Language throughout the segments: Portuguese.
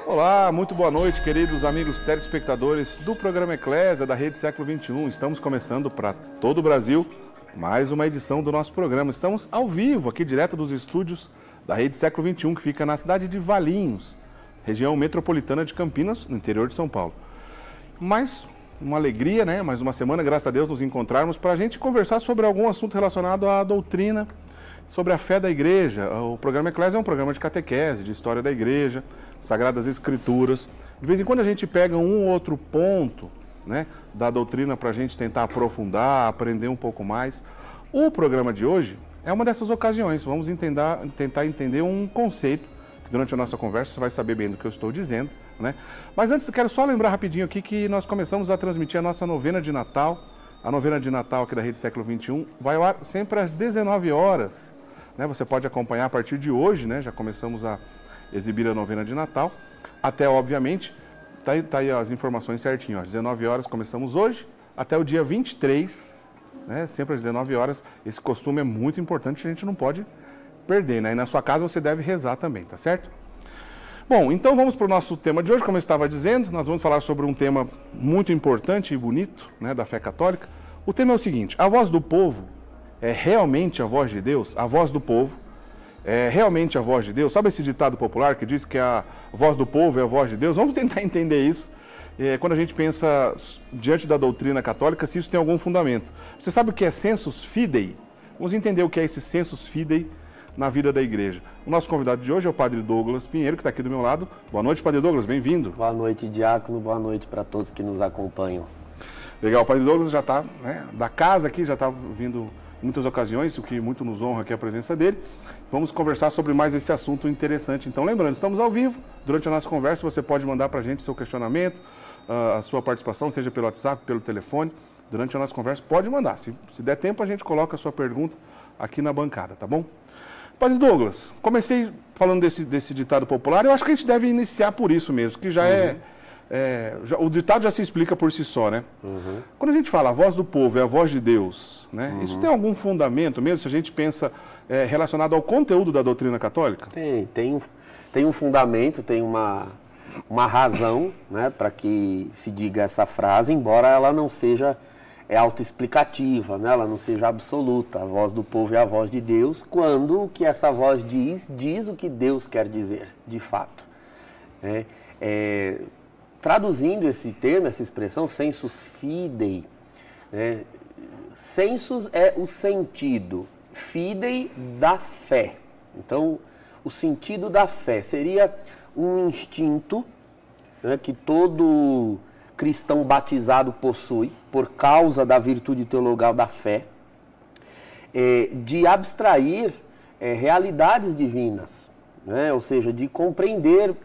Olá, muito boa noite, queridos amigos telespectadores do programa Eclésia da Rede Século XXI. Estamos começando para todo o Brasil mais uma edição do nosso programa. Estamos ao vivo aqui direto dos estúdios da Rede Século XXI, que fica na cidade de Valinhos, região metropolitana de Campinas, no interior de São Paulo. Mais uma alegria, né? Mais uma semana, graças a Deus, nos encontrarmos para a gente conversar sobre algum assunto relacionado à doutrina, sobre a fé da igreja. O programa Eclésia é um programa de catequese, de história da igreja, Sagradas Escrituras. De vez em quando a gente pega um ou outro ponto, né, da doutrina para a gente tentar aprofundar, aprender um pouco mais. O programa de hoje é uma dessas ocasiões. Vamos tentar entender um conceito, que durante a nossa conversa você vai saber bem do que eu estou dizendo, né? Mas antes eu quero só lembrar rapidinho aqui que nós começamos a transmitir a nossa novena de Natal. A novena de Natal aqui da Rede Século XXI vai ao ar sempre às 19 horas. Né? Você pode acompanhar a partir de hoje, né? Já começamos a exibir a novena de Natal. Até, obviamente, tá aí as informações certinho. Às 19 horas começamos hoje, até o dia 23, né? Sempre às 19 horas. Esse costume é muito importante, a gente não pode perder, né? E na sua casa você deve rezar também, tá certo? Bom, então vamos para o nosso tema de hoje. Como eu estava dizendo, nós vamos falar sobre um tema muito importante e bonito, né, da fé católica. O tema é o seguinte: a voz do povo é realmente a voz de Deus? A voz do povo é realmente a voz de Deus? Sabe esse ditado popular que diz que a voz do povo é a voz de Deus? Vamos tentar entender isso. Quando a gente pensa diante da doutrina católica, se isso tem algum fundamento. Você sabe o que é sensus fidei? Vamos entender o que é esse sensus fidei na vida da igreja. O nosso convidado de hoje é o Padre Douglas Pinheiro, que está aqui do meu lado. Boa noite, Padre Douglas, bem-vindo. Boa noite, diácono, boa noite para todos que nos acompanham. Legal, o Padre Douglas já está, né, da casa aqui, já está vindo em muitas ocasiões, o que muito nos honra aqui a presença dele. Vamos conversar sobre mais esse assunto interessante. Então, lembrando, estamos ao vivo. Durante a nossa conversa, você pode mandar para a gente seu questionamento, a sua participação, seja pelo WhatsApp, pelo telefone. Durante a nossa conversa, pode mandar. Se der tempo, a gente coloca a sua pergunta aqui na bancada, tá bom? Padre Douglas, comecei falando desse ditado popular. Eu acho que a gente deve iniciar por isso mesmo, que já o ditado já se explica por si só, né? Quando a gente fala a voz do povo é a voz de Deus, né? Isso tem algum fundamento mesmo, se a gente pensa relacionado ao conteúdo da doutrina católica? Tem um fundamento, tem uma razão, né, para que se diga essa frase, embora ela não seja autoexplicativa, né? Ela não seja absoluta. A voz do povo é a voz de Deus, quando o que essa voz diz o que Deus quer dizer, de fato. Traduzindo esse termo, essa expressão, sensus fidei, né? Sensus é o sentido, fidei da fé. Então, o sentido da fé seria um instinto, né, que todo cristão batizado possui, por causa da virtude teologal da fé, de abstrair realidades divinas, né? Ou seja, de compreender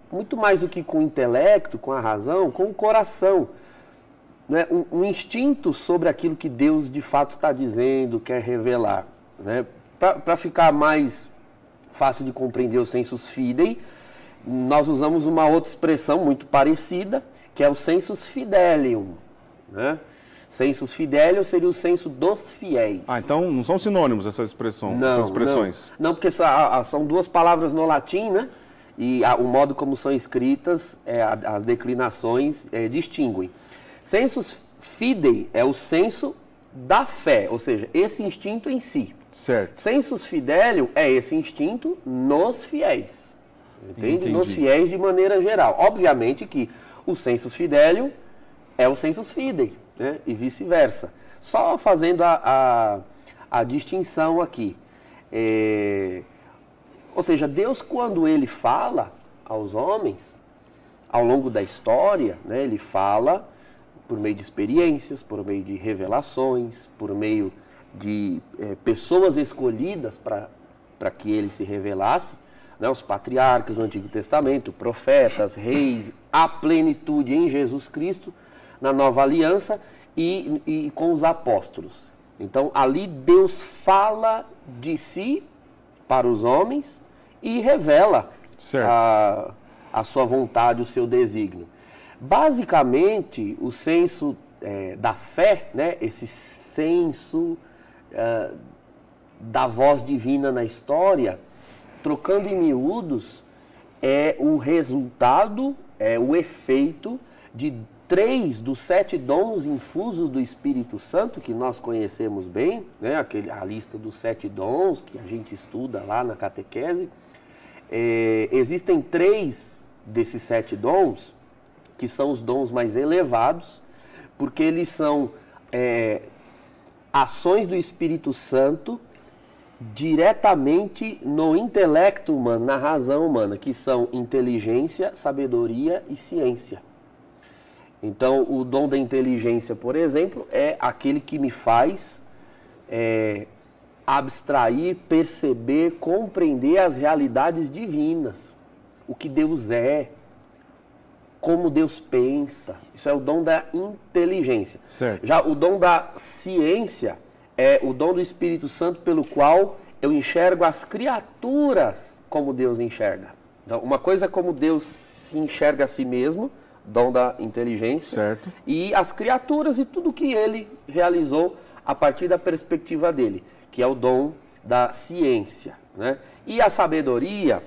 muito mais do que com o intelecto, com a razão, com o coração, né? Um instinto sobre aquilo que Deus de fato está dizendo, quer revelar, né? Para ficar mais fácil de compreender o sensus fidei, nós usamos uma outra expressão muito parecida, que é o sensus fidelium, né? Sensus fidelium seria o senso dos fiéis. Então não são sinônimos essas expressões? Não, porque são duas palavras no latim, né? E o modo como são escritas, as declinações distinguem. Sensus fidei é o senso da fé, ou seja, esse instinto em si. Certo. Sensus fidelium é esse instinto nos fiéis. Entende? Entendi. Nos fiéis de maneira geral. Obviamente que o sensus fidelium é o sensus fidei, né? E vice-versa. Só fazendo a distinção aqui. Ou seja, Deus, quando Ele fala aos homens, ao longo da história, né, Ele fala por meio de experiências, por meio de revelações, por meio de pessoas escolhidas para que Ele se revelasse, né, os patriarcas do Antigo Testamento, profetas, reis, a plenitude em Jesus Cristo, na Nova Aliança e com os apóstolos. Então, ali Deus fala de si para os homens e revela a sua vontade, o seu desígnio. Basicamente, o senso da fé, né, esse senso da voz divina na história, trocando em miúdos, é o resultado, é o efeito de 3 dos 7 dons infusos do Espírito Santo, que nós conhecemos bem, né? A lista dos 7 dons que a gente estuda lá na catequese. Existem 3 desses 7 dons, que são os dons mais elevados, porque eles são ações do Espírito Santo diretamente no intelecto humano, na razão humana, que são inteligência, sabedoria e ciência. Então, o dom da inteligência, por exemplo, é aquele que me faz abstrair, perceber, compreender as realidades divinas, o que Deus é, como Deus pensa. Isso é o dom da inteligência. Certo. Já o dom da ciência é o dom do Espírito Santo pelo qual eu enxergo as criaturas como Deus enxerga. Então, uma coisa é como Deus se enxerga a si mesmo, dom da inteligência, certo, e as criaturas e tudo que ele realizou a partir da perspectiva dele, que é o dom da ciência, né? E a sabedoria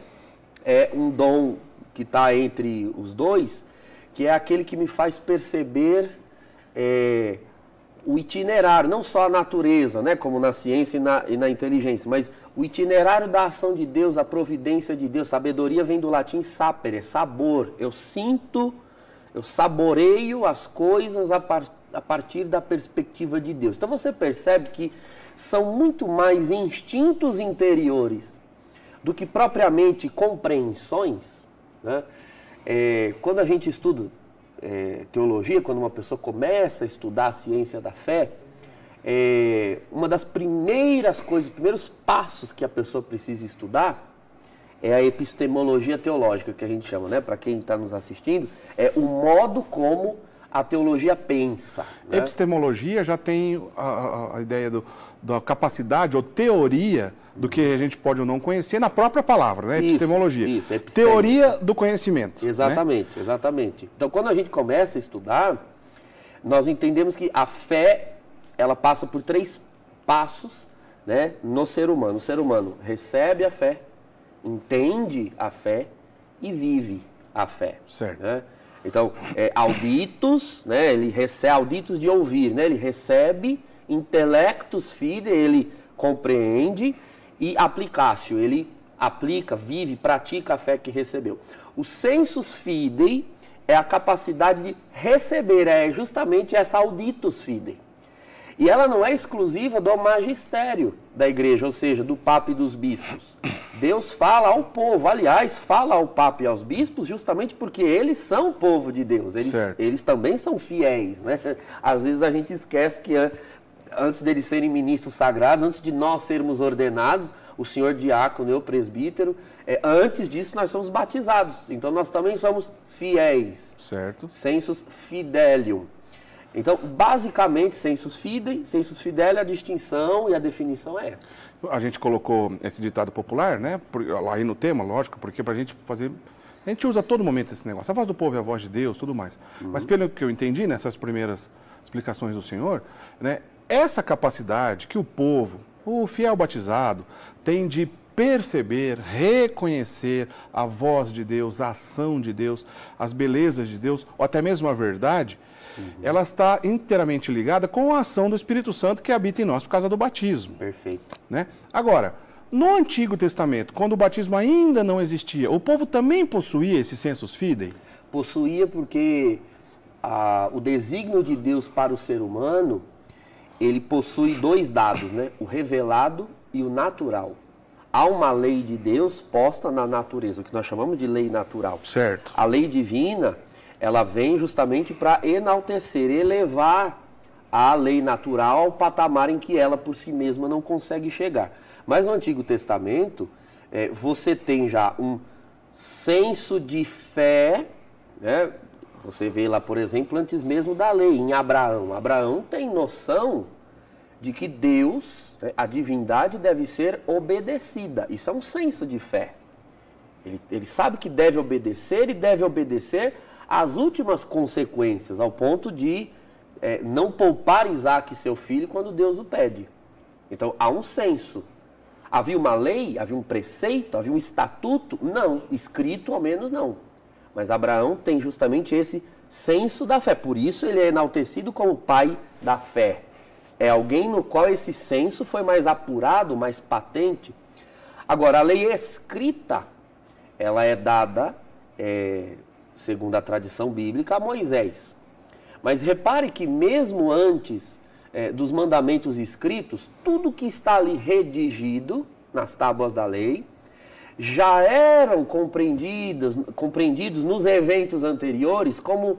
é um dom que está entre os dois, que é aquele que me faz perceber o itinerário, não só a natureza, né, como na ciência e na inteligência, mas o itinerário da ação de Deus, a providência de Deus. Sabedoria vem do latim sapere, sabor. Eu sinto, eu saboreio as coisas a partir da perspectiva de Deus. Então você percebe que são muito mais instintos interiores do que propriamente compreensões, né? Quando a gente estuda teologia, quando uma pessoa começa a estudar a ciência da fé, uma das primeiras coisas, os primeiros passos que a pessoa precisa estudar é a epistemologia teológica, que a gente chama, né? Para quem está nos assistindo, é o modo como a teologia pensa, né? Epistemologia já tem a ideia da capacidade ou teoria do que a gente pode ou não conhecer na própria palavra, né? Epistemologia. Isso, teoria do conhecimento. Exatamente, né? Exatamente. Então, quando a gente começa a estudar, nós entendemos que a fé, ela passa por 3 passos, né, no ser humano. O ser humano recebe a fé, entende a fé e vive a fé. Certo. Né? Então, auditus, né, ele recebe, auditus de ouvir, né, ele recebe, intellectus fide, ele compreende, e applicatio, ele aplica, vive, pratica a fé que recebeu. O sensus fidei é a capacidade de receber, é justamente essa auditus fidei. E ela não é exclusiva do magistério da igreja, ou seja, do Papa e dos bispos. Deus fala ao povo, aliás, fala ao Papa e aos bispos justamente porque eles são o povo de Deus, eles também são fiéis, né? Às vezes a gente esquece que antes deles serem ministros sagrados, antes de nós sermos ordenados, o senhor diácono e o presbítero, antes disso nós somos batizados, então nós também somos fiéis. Certo. Sensus fidelium. Então, basicamente, sensus fidei, sensus fidelium, a distinção e a definição é essa. A gente colocou esse ditado popular, né, lá aí no tema, lógico, porque pra gente fazer... A gente usa a todo momento esse negócio. A voz do povo é a voz de Deus, tudo mais. Mas pelo que eu entendi nessas primeiras explicações do senhor, né, essa capacidade que o povo, o fiel batizado, tem de perceber, reconhecer a voz de Deus, a ação de Deus, as belezas de Deus, ou até mesmo a verdade, ela está inteiramente ligada com a ação do Espírito Santo que habita em nós por causa do batismo. Perfeito. Né? Agora, no Antigo Testamento, quando o batismo ainda não existia, o povo também possuía esse sensus fidei? Possuía porque o desígnio de Deus para o ser humano, ele possui 2 dados, né? O revelado e o natural. Há uma lei de Deus posta na natureza, o que nós chamamos de lei natural. Certo. A lei divina, ela vem justamente para enaltecer, elevar a lei natural ao patamar em que ela por si mesma não consegue chegar. Mas no Antigo Testamento, você tem já um senso de fé, né? Você vê lá, por exemplo, antes mesmo da lei, em Abraão. Abraão tem noção de que Deus, né, a divindade deve ser obedecida. Isso é um senso de fé. Ele sabe que deve obedecer e deve obedecer às últimas consequências, ao ponto de não poupar Isaac, seu filho, quando Deus o pede. Então, há um senso. Havia uma lei, havia um preceito, havia um estatuto? Não, escrito ao menos não. Mas Abraão tem justamente esse senso da fé, por isso ele é enaltecido como pai da fé. É alguém no qual esse senso foi mais apurado, mais patente. Agora, a lei escrita, ela é dada, segundo a tradição bíblica, a Moisés. Mas repare que mesmo antes dos mandamentos escritos, tudo que está ali redigido nas tábuas da lei, já eram compreendidos nos eventos anteriores como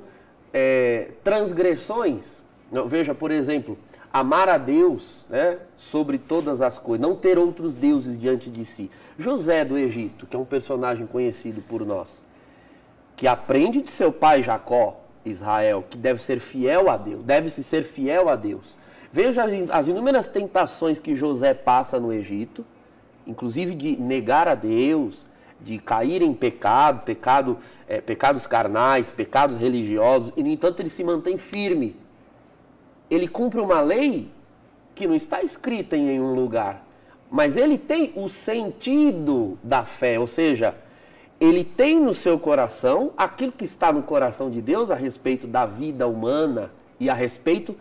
transgressões. Veja, por exemplo, amar a Deus, né, sobre todas as coisas, não ter outros deuses diante de si. José do Egito, que é um personagem conhecido por nós, que aprende de seu pai Jacó, Israel, que deve ser fiel a Deus, deve-se ser fiel a Deus. Veja as inúmeras tentações que José passa no Egito, inclusive de negar a Deus, de cair em pecados carnais, pecados religiosos, e no entanto ele se mantém firme. Ele cumpre uma lei que não está escrita em nenhum lugar, mas ele tem o sentido da fé, ou seja, ele tem no seu coração aquilo que está no coração de Deus a respeito da vida humana e a respeito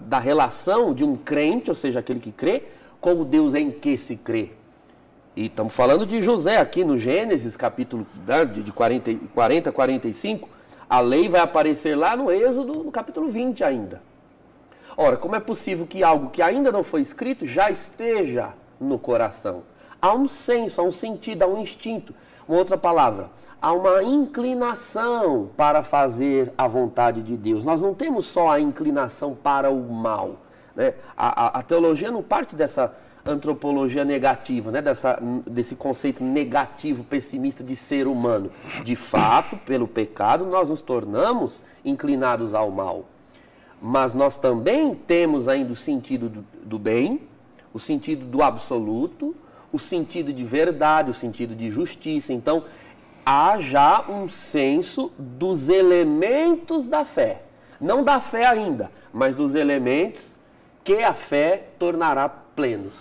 da relação de um crente, ou seja, aquele que crê, com o Deus em que se crê. E estamos falando de José aqui no Gênesis, capítulo de 40 a 45, a lei vai aparecer lá no Êxodo, no capítulo 20 ainda. Ora, como é possível que algo que ainda não foi escrito já esteja no coração? Há um senso, há um sentido, há um instinto. Uma outra palavra, há uma inclinação para fazer a vontade de Deus. Nós não temos só a inclinação para o mal, né? A teologia não parte dessa antropologia negativa, né? Desse conceito negativo, pessimista de ser humano. De fato, pelo pecado, nós nos tornamos inclinados ao mal. Mas nós também temos ainda o sentido do bem, o sentido do absoluto, o sentido de verdade, o sentido de justiça. Então, há já um senso dos elementos da fé. Não da fé ainda, mas dos elementos que a fé tornará plenos.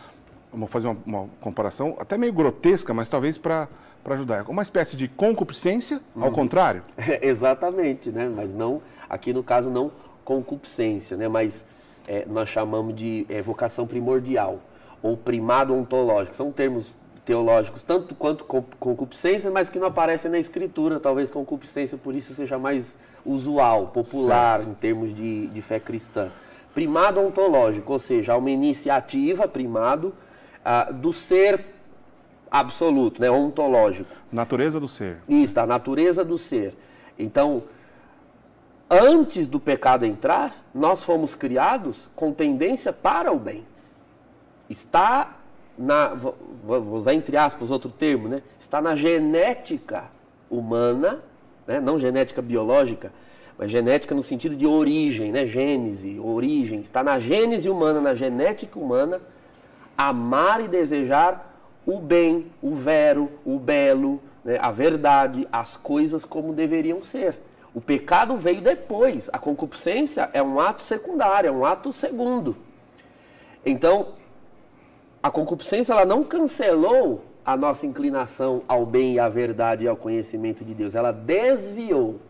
Vamos fazer uma comparação até meio grotesca, mas talvez para ajudar. Uma espécie de concupiscência, ao contrário? Exatamente, né? Mas não, aqui no caso não concupiscência, né? Mas nós chamamos de vocação primordial ou primado ontológico. São termos teológicos, tanto quanto concupiscência, mas que não aparecem na Escritura. Talvez concupiscência, por isso, seja mais usual, popular, certo, em termos de fé cristã. Primado ontológico, ou seja, há uma iniciativa, primado, do ser absoluto, né, ontológico. Natureza do ser. Isso, a natureza do ser. Então, antes do pecado entrar, nós fomos criados com tendência para o bem. Está vou usar entre aspas outro termo, né? Está na genética humana, né? Não genética biológica, mas genética no sentido de origem, né? Gênese, origem. Está na gênese humana, na genética humana, amar e desejar o bem, o vero, o belo, né? A verdade, as coisas como deveriam ser. O pecado veio depois. A concupiscência é um ato secundário, é um ato segundo. Então, a concupiscência ela não cancelou a nossa inclinação ao bem e à verdade e ao conhecimento de Deus. Ela desviou.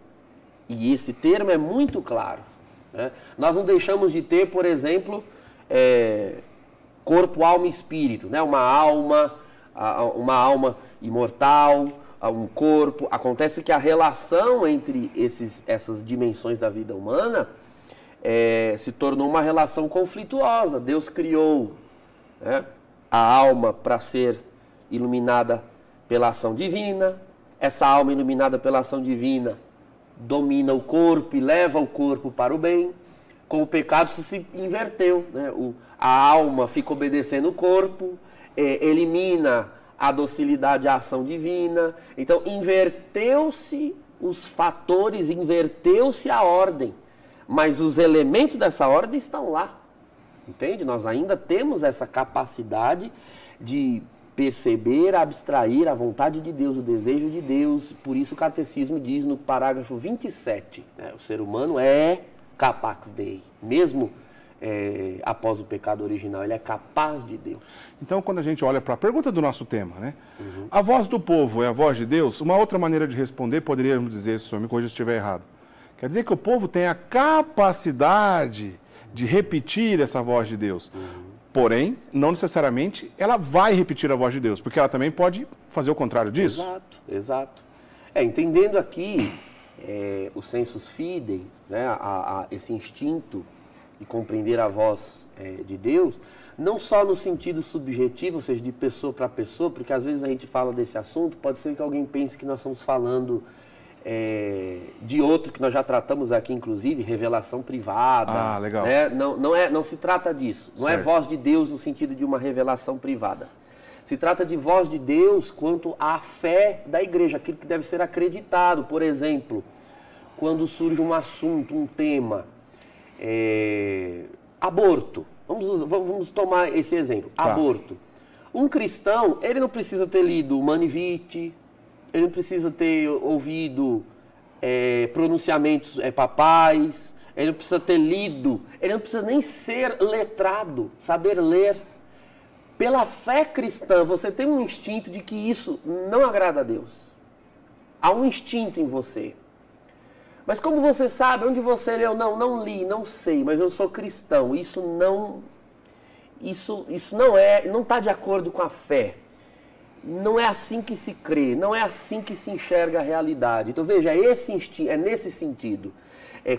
E esse termo é muito claro, né? Nós não deixamos de ter, por exemplo, corpo, alma e espírito, né? Uma alma imortal, um corpo. Acontece que a relação entre essas dimensões da vida humana se tornou uma relação conflituosa. Deus criou, né, a alma para ser iluminada pela ação divina. Essa alma iluminada pela ação divina domina o corpo e leva o corpo para o bem. Com o pecado isso se inverteu, né? A alma fica obedecendo o corpo, elimina a docilidade à ação divina. Então inverteu-se os fatores, inverteu-se a ordem, mas os elementos dessa ordem estão lá. Entende? Nós ainda temos essa capacidade de perceber, abstrair a vontade de Deus, o desejo de Deus. Por isso o Catecismo diz no parágrafo 27, né, o ser humano é capax Dei. Mesmo após o pecado original, ele é capaz de Deus. Então, quando a gente olha para a pergunta do nosso tema, né? A voz do povo é a voz de Deus? Uma outra maneira de responder, poderíamos dizer, se o senhor me corrija se estiver errado. Quer dizer que o povo tem a capacidade de repetir essa voz de Deus. Porém, não necessariamente ela vai repetir a voz de Deus, porque ela também pode fazer o contrário disso. Exato, exato. Entendendo aqui o sensus fidei, né, esse instinto de compreender a voz de Deus, não só no sentido subjetivo, ou seja, de pessoa para pessoa, porque às vezes a gente fala desse assunto, pode ser que alguém pense que nós estamos falando de outro que nós já tratamos aqui, inclusive, revelação privada. Ah, legal. Né? Não se trata disso. Não Certo. é voz de Deus no sentido de uma revelação privada. Se trata de voz de Deus quanto à fé da igreja, aquilo que deve ser acreditado. Por exemplo, quando surge um assunto, um tema, aborto. Vamos tomar esse exemplo. Tá. Aborto. Um cristão, ele não precisa ter lido Manivite, ele não precisa ter ouvido pronunciamentos papais, ele não precisa ter lido, ele não precisa nem ser letrado, saber ler. Pela fé cristã, você tem um instinto de que isso não agrada a Deus. Há um instinto em você. Mas como você sabe, onde você leu? Não li, não sei, mas eu sou cristão. Isso não está de acordo com a fé. Não é assim que se crê, não é assim que se enxerga a realidade. Então veja, esse instinto, é nesse sentido.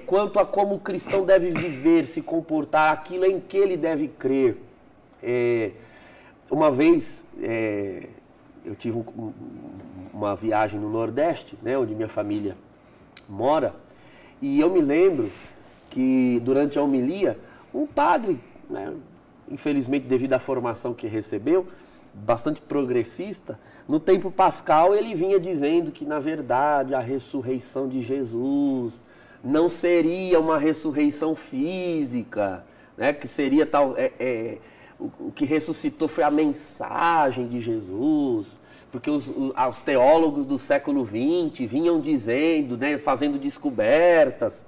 Quanto a como o cristão deve viver, se comportar, aquilo em que ele deve crer. Uma vez eu tive uma viagem no Nordeste, né, onde minha família mora, e eu me lembro que durante a homilia, um padre, né, infelizmente devido à formação que recebeu, bastante progressista, no tempo pascal ele vinha dizendo que na verdade a ressurreição de Jesus não seria uma ressurreição física, né, que seria tal... O que ressuscitou foi a mensagem de Jesus, porque os teólogos do século XX vinham dizendo, né, fazendo descobertas,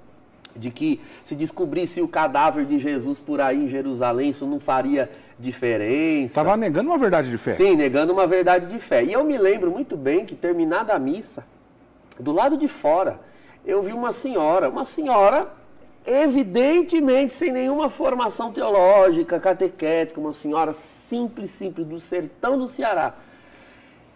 de que se descobrisse o cadáver de Jesus por aí em Jerusalém, isso não faria diferença. Estava negando uma verdade de fé. Sim, negando uma verdade de fé. E eu me lembro muito bem que, terminada a missa, do lado de fora, eu vi uma senhora evidentemente sem nenhuma formação teológica, catequética, uma senhora simples, do sertão do Ceará.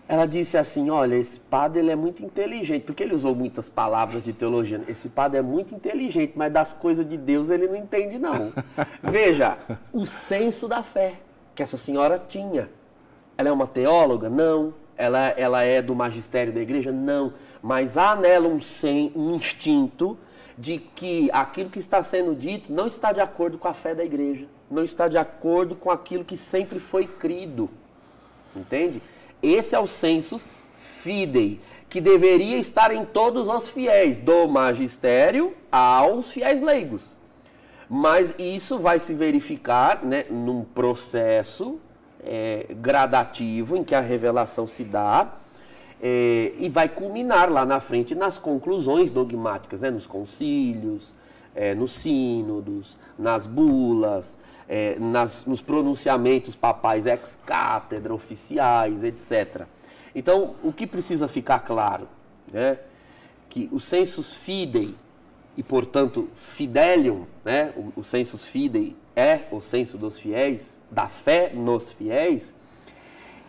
Ela disse assim, olha, esse padre ele é muito inteligente, porque ele usou muitas palavras de teologia. Esse padre é muito inteligente, mas das coisas de Deus ele não entende não. Veja, o senso da fé que essa senhora tinha. Ela é uma teóloga? Não. Ela é do magistério da igreja? Não. Mas há nela um instinto de que aquilo que está sendo dito não está de acordo com a fé da igreja, não está de acordo com aquilo que sempre foi crido, entende? Esse é o sensus fidei, que deveria estar em todos os fiéis, do magistério aos fiéis leigos. Mas isso vai se verificar, né, num processo gradativo em que a revelação se dá, e vai culminar lá na frente nas conclusões dogmáticas, né, nos concílios, nos sínodos, nas bulas, nos pronunciamentos papais ex cátedra, oficiais, etc. Então, o que precisa ficar claro, né, que o sensus fidei e, portanto, fidelium, né, o sensus fidei é o senso dos fiéis, da fé nos fiéis,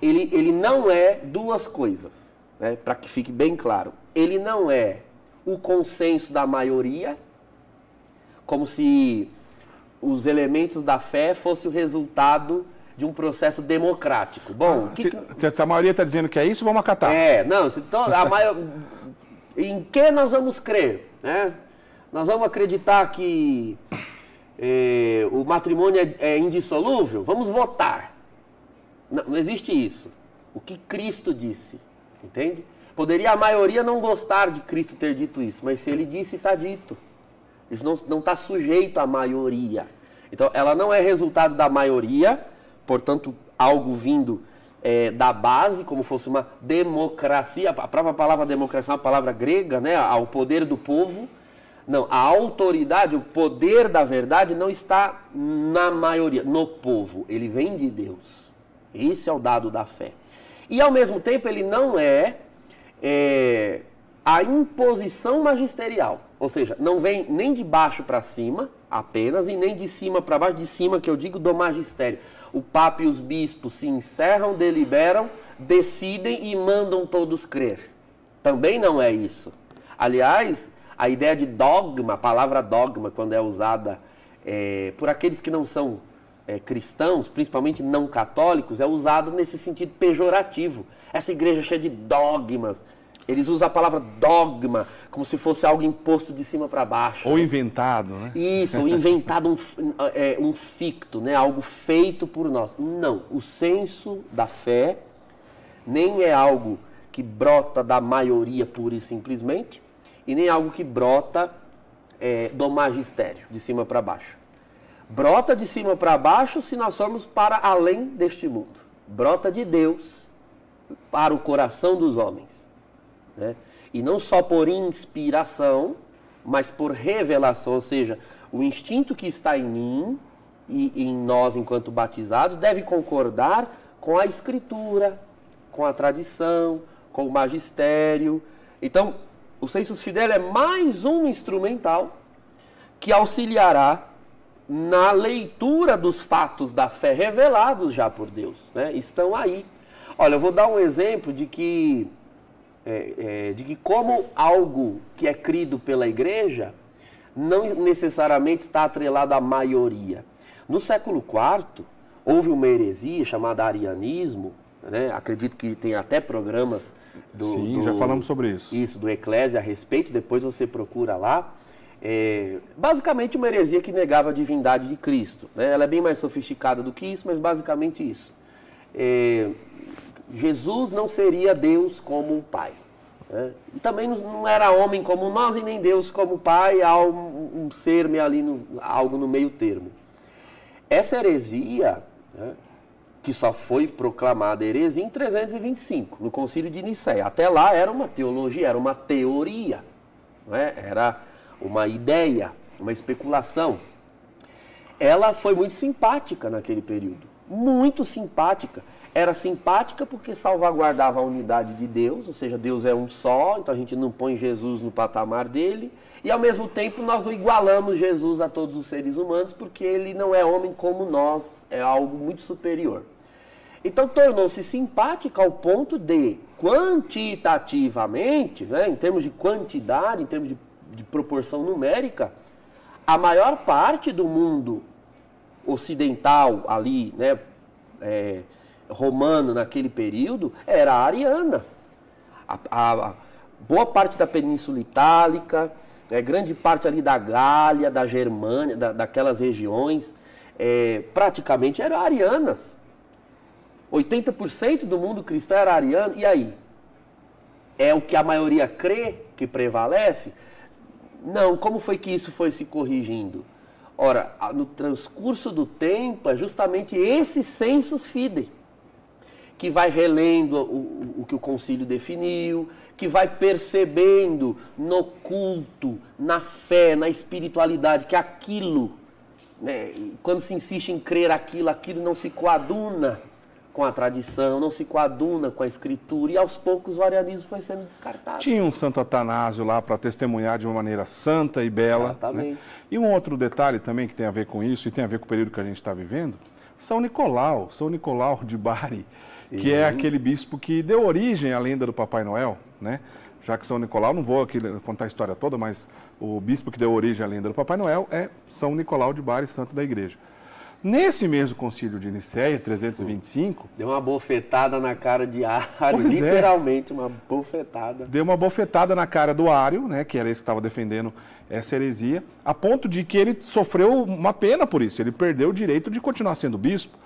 ele não é duas coisas. Né, para que fique bem claro, ele não é o consenso da maioria, como se os elementos da fé fossem o resultado de um processo democrático. Bom, se a maioria está dizendo que é isso, vamos acatar. Em que nós vamos crer? Né? Nós vamos acreditar que o matrimônio é indissolúvel? Vamos votar. Não existe isso. O que Cristo disse. Entende? Poderia a maioria não gostar de Cristo ter dito isso, mas se ele disse, está dito. Isso não está sujeito à maioria. Então, ela não é resultado da maioria, portanto, algo vindo da base, como fosse uma democracia. A própria palavra democracia é uma palavra grega, né? Ao poder do povo. Não, a autoridade, o poder da verdade não está na maioria, no povo. Ele vem de Deus. Esse é o dado da fé. E ao mesmo tempo ele não é a imposição magisterial. Ou seja, não vem nem de baixo para cima apenas e nem de cima para baixo, de cima que eu digo do magistério. O Papa e os bispos se encerram, deliberam, decidem e mandam todos crer. Também não é isso. Aliás, a ideia de dogma, a palavra dogma, quando é usada por aqueles que não são cristãos, principalmente não católicos, é usada nesse sentido pejorativo. Essa igreja é cheia de dogmas. Eles usam a palavra dogma como se fosse algo imposto de cima para baixo. Ou inventado, né? Isso, ou inventado um ficto, né? Algo feito por nós. Não, o senso da fé nem é algo que brota da maioria pura e simplesmente, e nem algo que brota do magistério, de cima para baixo. Brota de cima para baixo se nós formos para além deste mundo. Brota de Deus para o coração dos homens. Né? E não só por inspiração, mas por revelação, ou seja, o instinto que está em mim e em nós enquanto batizados deve concordar com a Escritura, com a tradição, com o magistério. Então, o sensus fidei é mais um instrumental que auxiliará na leitura dos fatos da fé revelados já por Deus. Né? Estão aí. Olha, eu vou dar um exemplo de que como algo que é crido pela igreja não necessariamente está atrelado à maioria. No século IV, houve uma heresia chamada arianismo, né? Acredito que tem até programas já falamos sobre isso. Isso, do Eclésia a respeito, depois você procura lá. Basicamente uma heresia que negava a divindade de Cristo. Né? Ela é bem mais sofisticada do que isso, mas basicamente isso. Jesus não seria Deus como o Pai. Né? E também não era homem como nós e nem Deus como o Pai, há um ser ali, algo no meio termo. Essa heresia, né, que só foi proclamada heresia em 325, no Concílio de Nicéia. Até lá era uma teologia, era uma teoria, né? Era uma ideia, uma especulação. Ela foi muito simpática naquele período, muito simpática. Era simpática porque salvaguardava a unidade de Deus, ou seja, Deus é um só, então a gente não põe Jesus no patamar dele, e ao mesmo tempo nós não igualamos Jesus a todos os seres humanos, porque ele não é homem como nós, é algo muito superior. Então tornou-se simpática ao ponto de, quantitativamente, né, em termos de quantidade, em termos de proporção numérica, a maior parte do mundo ocidental ali, né, romano naquele período, era ariana. A boa parte da Península Itálica, grande parte ali da Gália, da Germânia, daquelas regiões, praticamente eram arianas. 80% do mundo cristão era ariano. E aí? É o que a maioria crê que prevalece? Não. Como foi que isso foi se corrigindo? Ora, no transcurso do tempo, é justamente esse sensus fidei que vai relendo o que o concílio definiu, que vai percebendo no culto, na fé, na espiritualidade, que aquilo, né, quando se insiste em crer aquilo não se coaduna com a tradição, não se coaduna com a escritura, e aos poucos o arianismo foi sendo descartado. Tinha um Santo Atanásio lá para testemunhar de uma maneira santa e bela. Exatamente. Né? E um outro detalhe também que tem a ver com isso, e tem a ver com o período que a gente está vivendo, São Nicolau de Bari, sim, que é aquele bispo que deu origem à lenda do Papai Noel, né? Já que São Nicolau, não vou aqui contar a história toda, mas o bispo que deu origem à lenda do Papai Noel é São Nicolau de Bari, santo da igreja. Nesse mesmo concílio de Nicéia, 325... Deu uma bofetada na cara de Ário, literalmente uma bofetada. Deu uma bofetada na cara do Ário, né, que era esse que estava defendendo essa heresia, a ponto de que ele sofreu uma pena por isso. Ele perdeu o direito de continuar sendo bispo.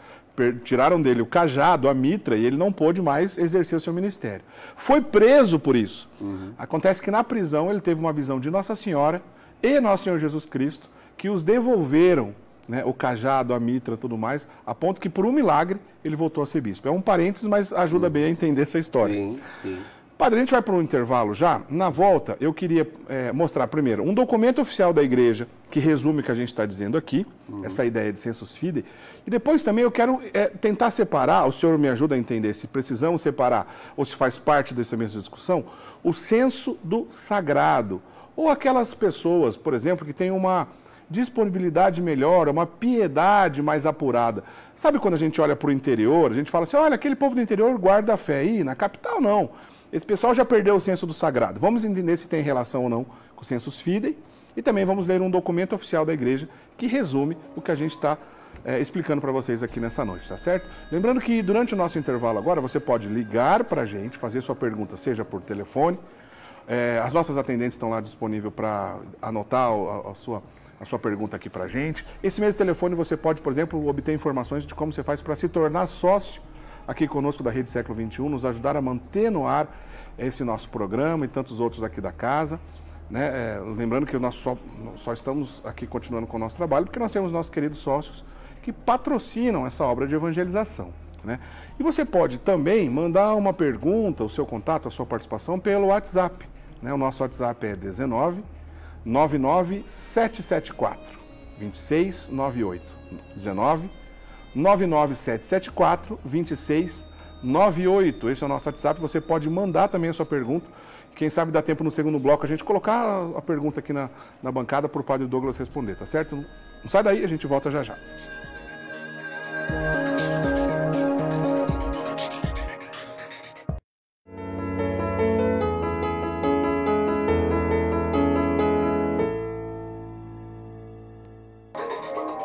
Tiraram dele o cajado, a mitra, e ele não pôde mais exercer o seu ministério. Foi preso por isso. Acontece que na prisão ele teve uma visão de Nossa Senhora e Nosso Senhor Jesus Cristo, que os devolveram, né, o cajado, a mitra, tudo mais, a ponto que por um milagre ele voltou a ser bispo. É um parênteses, mas ajuda bem a entender essa história. Sim, sim. Padre, a gente vai para um intervalo já. Na volta, eu queria mostrar primeiro um documento oficial da igreja que resume o que a gente está dizendo aqui, essa ideia de sensus fidei. E depois também eu quero tentar separar, o senhor me ajuda a entender se precisamos separar ou se faz parte dessa mesma discussão, o senso do sagrado. Ou aquelas pessoas, por exemplo, que têm uma disponibilidade melhor, uma piedade mais apurada. Sabe quando a gente olha para o interior, a gente fala assim, olha, aquele povo do interior guarda a fé aí, na capital não. Esse pessoal já perdeu o senso do sagrado. Vamos entender se tem relação ou não com o sensus fidei e também vamos ler um documento oficial da igreja que resume o que a gente está explicando para vocês aqui nessa noite, tá certo? Lembrando que durante o nosso intervalo agora você pode ligar para a gente, fazer sua pergunta, seja por telefone, as nossas atendentes estão lá disponíveis para anotar a sua pergunta aqui para a gente. Esse mesmo telefone você pode, por exemplo, obter informações de como você faz para se tornar sócio aqui conosco da Rede Século XXI, nos ajudar a manter no ar esse nosso programa e tantos outros aqui da casa. Né? Lembrando que nós só estamos aqui continuando com o nosso trabalho porque nós temos nossos queridos sócios que patrocinam essa obra de evangelização. Né? E você pode também mandar uma pergunta, o seu contato, a sua participação pelo WhatsApp. Né? O nosso WhatsApp é 19 99 774 2698. 19 99774 2698. Esse é o nosso WhatsApp. Você pode mandar também a sua pergunta. Quem sabe dá tempo no segundo bloco a gente colocar a pergunta aqui na bancada para o Padre Douglas responder, tá certo? Não sai daí, a gente volta já já.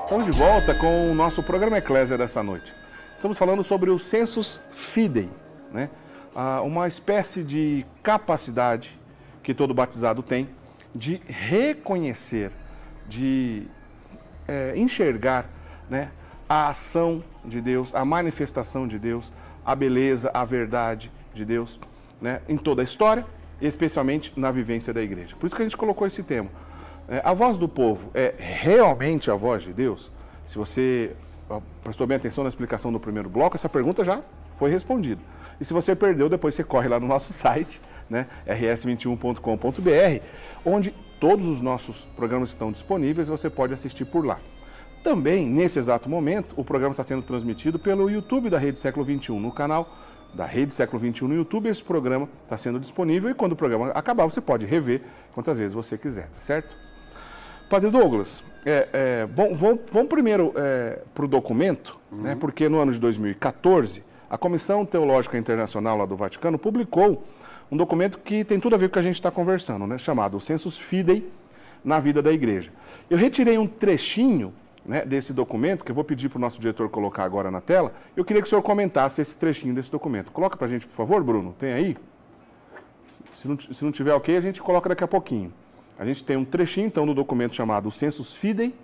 Estamos de volta com o nosso programa Eclésia dessa noite. Estamos falando sobre o sensus fidei, né? Uma espécie de capacidade que todo batizado tem de reconhecer, de enxergar, né, a ação de Deus, a manifestação de Deus, a beleza, a verdade de Deus, né, em toda a história, especialmente na vivência da igreja. Por isso que a gente colocou esse tema. A voz do povo é realmente a voz de Deus? Se você prestou bem atenção na explicação do primeiro bloco, essa pergunta já foi respondida. E se você perdeu, depois você corre lá no nosso site, né, rs21.com.br, onde todos os nossos programas estão disponíveis e você pode assistir por lá. Também, nesse exato momento, o programa está sendo transmitido pelo YouTube da Rede Século XXI, no canal da Rede Século XXI no YouTube. Esse programa está sendo disponível e quando o programa acabar, você pode rever quantas vezes você quiser, tá certo? Padre Douglas, bom, vamos primeiro para o documento, né, porque no ano de 2014, a Comissão Teológica Internacional lá do Vaticano publicou um documento que tem tudo a ver com o que a gente está conversando, né, chamado Sensus Fidei na vida da igreja. Eu retirei um trechinho, né, desse documento, que eu vou pedir para o nosso diretor colocar agora na tela. Eu queria que o senhor comentasse esse trechinho desse documento. Coloca para a gente, por favor, Bruno. Tem aí? Se não tiver ok, a gente coloca daqui a pouquinho. A gente tem um trechinho, então, do documento chamado Sensus Fidei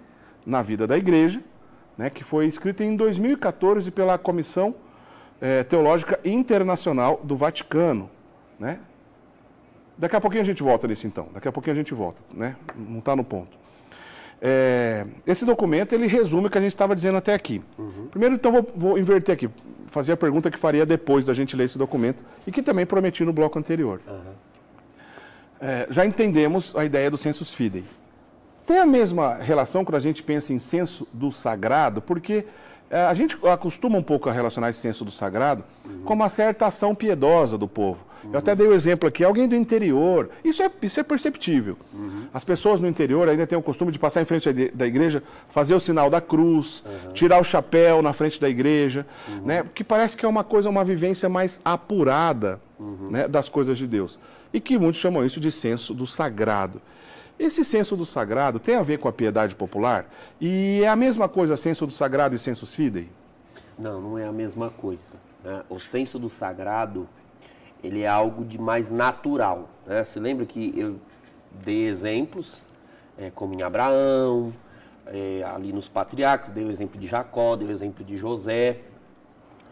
na vida da igreja, né, que foi escrito em 2014 pela Comissão Teológica Internacional do Vaticano. Né? Daqui a pouquinho a gente volta nisso, então. Daqui a pouquinho a gente volta, né? Não está no ponto. Esse documento, ele resume o que a gente estava dizendo até aqui. Primeiro, então, vou inverter aqui, fazer a pergunta que faria depois da gente ler esse documento e que também prometi no bloco anterior. Já entendemos a ideia do sensus fidei. Tem a mesma relação quando a gente pensa em senso do sagrado, porque a gente acostuma um pouco a relacionar esse senso do sagrado com uma certa ação piedosa do povo. Eu até dei o exemplo aqui, alguém do interior, isso é perceptível. As pessoas no interior ainda têm o costume de passar em frente da igreja, fazer o sinal da cruz, tirar o chapéu na frente da igreja, né? Que parece que é uma vivência mais apurada, né, das coisas de Deus. E que muitos chamam isso de senso do sagrado. Esse senso do sagrado tem a ver com a piedade popular? E é a mesma coisa senso do sagrado e sensus fidei? Não, não é a mesma coisa, né? O senso do sagrado, ele é algo de mais natural, né? Você lembra que eu dei exemplos, como em Abraão, ali nos patriarcas, dei o exemplo de Jacó, dei o exemplo de José.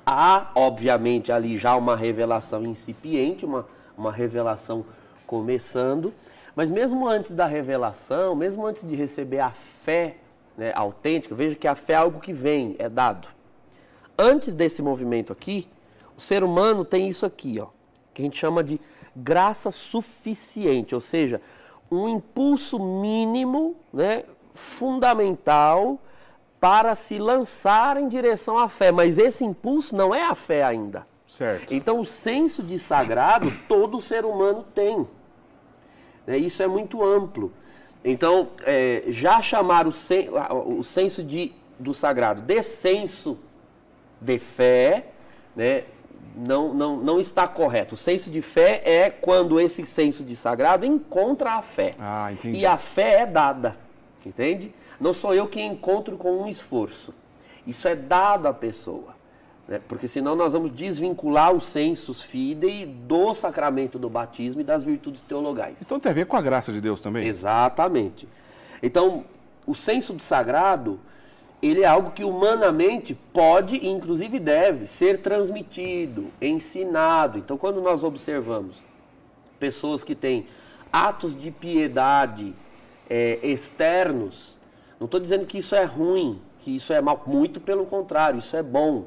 Há, obviamente, ali já uma revelação incipiente, uma revelação começando, mas mesmo antes da revelação, mesmo antes de receber a fé, né, autêntica, veja que a fé é algo que vem, é dado. Antes desse movimento aqui, o ser humano tem isso aqui, ó, que a gente chama de graça suficiente, ou seja, um impulso mínimo, né, fundamental para se lançar em direção à fé. Mas esse impulso não é a fé ainda. Certo. Então, o senso de sagrado todo ser humano tem. Isso é muito amplo. Então, já chamar o senso do sagrado de senso de fé, né, não está correto. O senso de fé é quando esse senso de sagrado encontra a fé. Ah, entendi. E a fé é dada, entende? Não sou eu quem encontro com um esforço. Isso é dado à pessoa. Né? Porque senão nós vamos desvincular os sensus fidei do sacramento do batismo e das virtudes teologais. Então tem a ver com a graça de Deus também? Exatamente. Então, o senso do sagrado, ele é algo que humanamente pode e inclusive deve ser transmitido, ensinado. Então, quando nós observamos pessoas que têm atos de piedade externos, não estou dizendo que isso é ruim, que isso é mal, muito pelo contrário, isso é bom.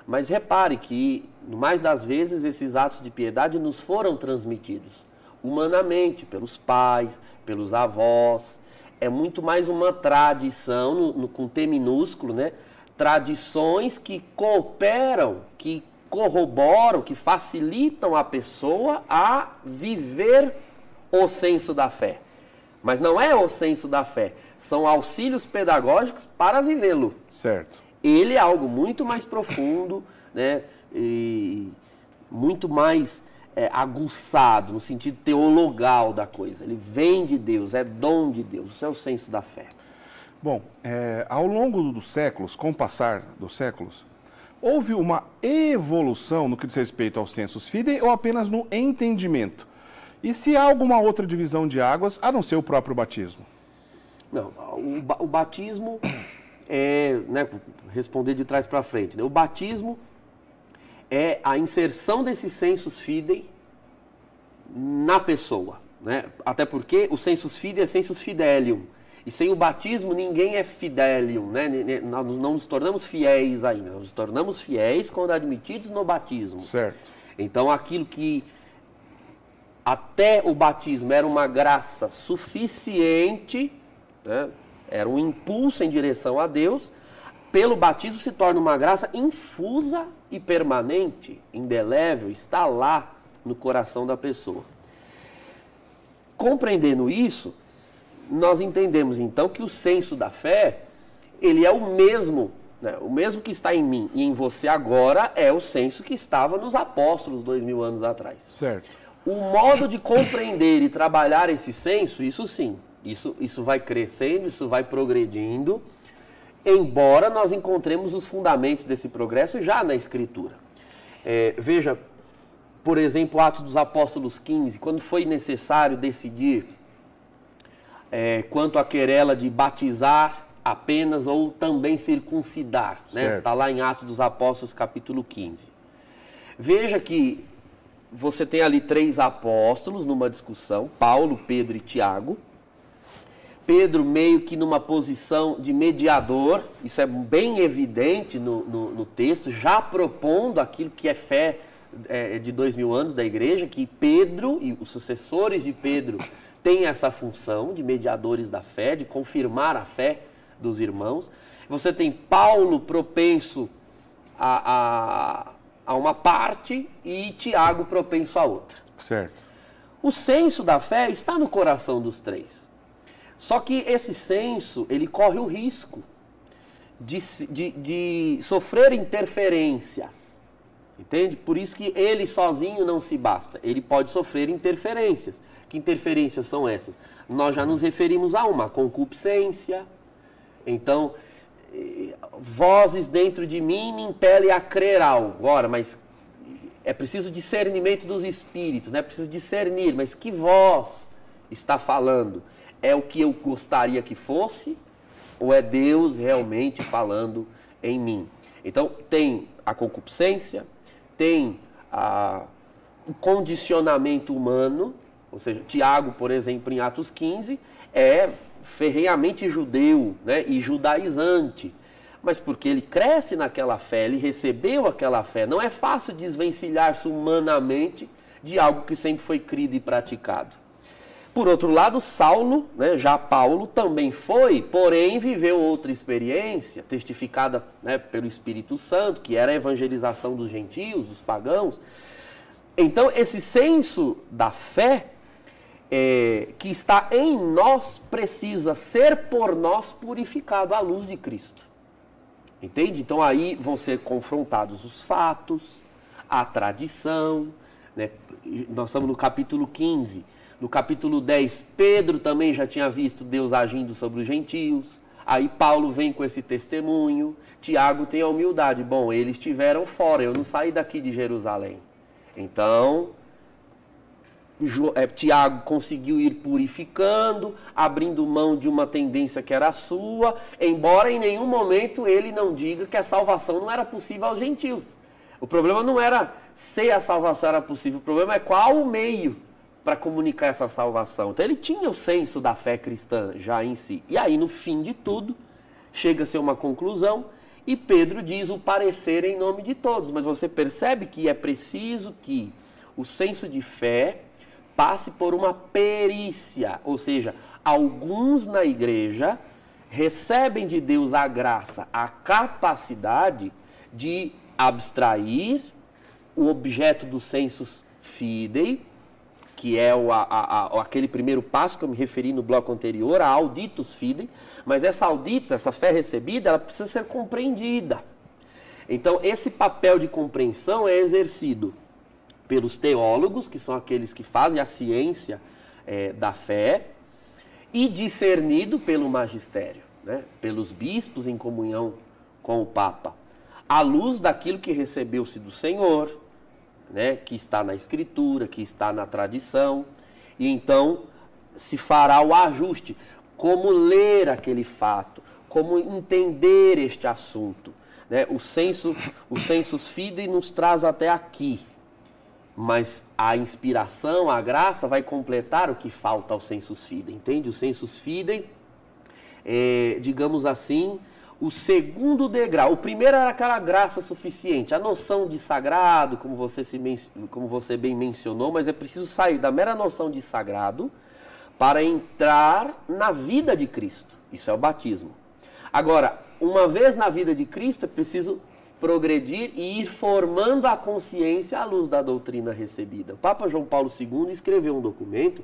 Mas repare que, no mais das vezes, esses atos de piedade nos foram transmitidos humanamente, pelos pais, pelos avós. É muito mais uma tradição, com T minúsculo, né? Tradições que cooperam, que corroboram, que facilitam a pessoa a viver o senso da fé. Mas não é o senso da fé, são auxílios pedagógicos para vivê-lo. Certo. Ele é algo muito mais profundo, né? E muito mais aguçado, no sentido teologal da coisa. Ele vem de Deus, é dom de Deus, isso é o senso da fé. Bom, ao longo dos séculos, com o passar dos séculos, houve uma evolução no que diz respeito ao sensus fidei ou apenas no entendimento? E se há alguma outra divisão de águas, a não ser o próprio batismo? Não, o batismo né, responder de trás para frente, né? O batismo é a inserção desse sensus fidei na pessoa, né? Até porque o sensus fidei é sensus fidelium. E sem o batismo ninguém é fidelium, né? Nós não nos tornamos fiéis ainda. Nós nos tornamos fiéis quando admitidos no batismo. Certo. Então aquilo que até o batismo era uma graça suficiente, né? Era um impulso em direção a Deus, pelo batismo se torna uma graça infusa e permanente, indelével, está lá no coração da pessoa. Compreendendo isso, nós entendemos então que o senso da fé, ele é o mesmo, né? O mesmo que está em mim e em você agora é o senso que estava nos apóstolos 2000 anos atrás. Certo. O modo de compreender e trabalhar esse senso, isso sim, isso vai crescendo, isso vai progredindo, embora nós encontremos os fundamentos desse progresso já na Escritura. Veja, por exemplo, Atos dos Apóstolos 15, quando foi necessário decidir quanto à querela de batizar apenas ou também circuncidar, né? Está lá em Atos dos Apóstolos, capítulo 15. Veja que você tem ali 3 apóstolos numa discussão, Paulo, Pedro e Tiago. Pedro meio que numa posição de mediador, isso é bem evidente no texto, já propondo aquilo que é fé de 2000 anos da igreja, que Pedro e os sucessores de Pedro têm essa função de mediadores da fé, de confirmar a fé dos irmãos. Você tem Paulo propenso a uma parte e Tiago propenso a outra. Certo. O senso da fé está no coração dos 3. Só que esse senso, ele corre o risco de sofrer interferências, entende? Por isso que ele sozinho não se basta, ele pode sofrer interferências. Que interferências são essas? Nós já nos referimos a uma, a concupiscência. Então, vozes dentro de mim me impelem a crer algo. Ora, mas é preciso discernimento dos espíritos, né? É preciso discernir, mas que voz está falando? É o que eu gostaria que fosse, ou é Deus realmente falando em mim? Então, tem a concupiscência, tem o condicionamento humano, ou seja, Tiago, por exemplo, em Atos 15, é ferrenhamente judeu, né, e judaizante, mas porque ele cresce naquela fé, ele recebeu aquela fé. Não é fácil desvencilhar-se humanamente de algo que sempre foi crido e praticado. Por outro lado, Saulo, né, já Paulo, também foi, porém viveu outra experiência, testificada, né, pelo Espírito Santo, que era a evangelização dos gentios, dos pagãos. Então, esse senso da fé que está em nós precisa ser por nós purificado à luz de Cristo. Entende? Então, aí vão ser confrontados os fatos, a tradição, né? Nós estamos no capítulo 15. No capítulo 10, Pedro também já tinha visto Deus agindo sobre os gentios. Aí Paulo vem com esse testemunho. Tiago tem a humildade. Bom, eles estiveram fora, eu não saí daqui de Jerusalém. Então, Tiago conseguiu ir purificando, abrindo mão de uma tendência que era sua, embora em nenhum momento ele não diga que a salvação não era possível aos gentios. O problema não era se a salvação era possível, o problema é qual o meio para comunicar essa salvação. Então ele tinha o senso da fé cristã já em si. E aí, no fim de tudo, chega-se a uma conclusão e Pedro diz o parecer em nome de todos. Mas você percebe que é preciso que o senso de fé passe por uma perícia. Ou seja, alguns na igreja recebem de Deus a graça, a capacidade de abstrair o objeto dos sensus fidei, que é aquele primeiro passo que eu me referi no bloco anterior, a auditus fidei, mas essa auditus, essa fé recebida, ela precisa ser compreendida. Então, esse papel de compreensão é exercido pelos teólogos, que são aqueles que fazem a ciência da fé, e discernido pelo magistério, né? Pelos bispos em comunhão com o Papa, à luz daquilo que recebeu-se do Senhor, né, que está na Escritura, que está na tradição, e então se fará o ajuste, como ler aquele fato, como entender este assunto. Né? O sensus fidei nos traz até aqui, mas a inspiração, a graça vai completar o que falta ao sensus fidei, entende? O sensus fidei é, digamos assim, o segundo degrau. O primeiro era aquela graça suficiente, a noção de sagrado, como você bem mencionou, mas é preciso sair da mera noção de sagrado para entrar na vida de Cristo. Isso é o batismo. Agora, uma vez na vida de Cristo, é preciso progredir e ir formando a consciência à luz da doutrina recebida. O Papa João Paulo II escreveu um documento